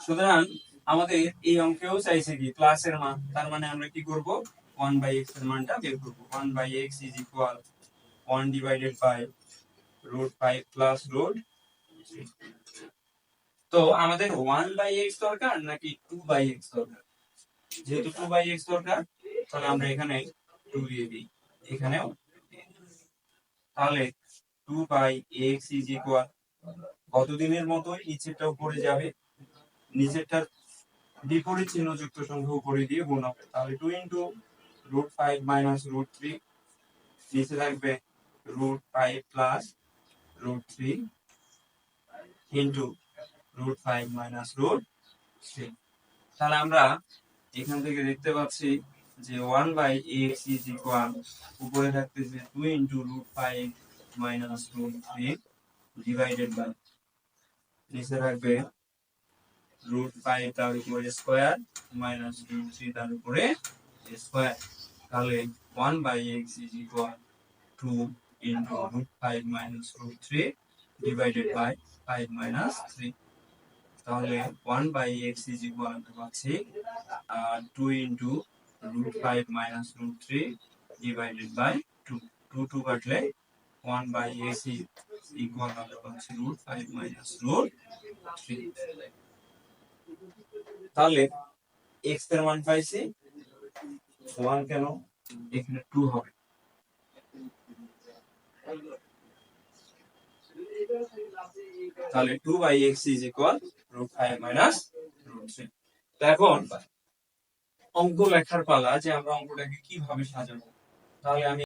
সুতরাং আমাদের এই অঙ্কেও চাইছে কি প্লাসের মান, তার মানে আমরা কি করব 1/x এর মানটা বের করব। 1/x is equal 1 divided by √5 plus √3। তো আমাদের 1/x দরকার নাকি 2/x দরকার? যেহেতু 2/x দরকার তাহলে আমরা এখানে 2 দিয়ে দিই, এখানেও। তাহলে 2/x ইজ ইকুয়াল কতদিনের মতোই নিচেরটা উপরে যাবে, নিচেরটার বিপরীত চিহ্নযুক্ত সংখ্যা উপরে দিয়ে গুণ হবে। তাহলে 2 ইন্টু √5 মাইনাস √3, নিচে থাকবে √5 প্লাস √3 ইন্টু √5 মাইনাস √3। তাহলে আমরা এখান থেকে দেখতে পাচ্ছি যে 1/x ইজ ইকুয়াল উপরে থাকতেছে 2 ইন্টু √5 মাইনাস √3 ডিভাইডেড বাই নিচে থাকবে √5 তার উপরে স্কয়ার মাইনাস √3 তার উপরে স্কয়ার। তাহলে 1/x is equal 2 into √5 minus √3 divided by 5 minus 3। তাহলে 1/x ইজ ইকুয়াল আমরা পাচ্ছি 2 ইন্টু √5 মাইনাস √3 ডিভাইডেড বাই 2। 2 কাটলে 1/x ইজ ইকুয়াল আমরা পাচ্ছি √5 মাইনাস √3। তাহলে x এর মান পাইছি 1, কেন এখানে 2 হবে। তাহলে 2/x ইজ ইকুয়াল √5 মাইনাস √3। তো এখন অঙ্ক লেখার পালা যে আমরা অঙ্কটাকে কিভাবে সাজাবো। তাহলে আমি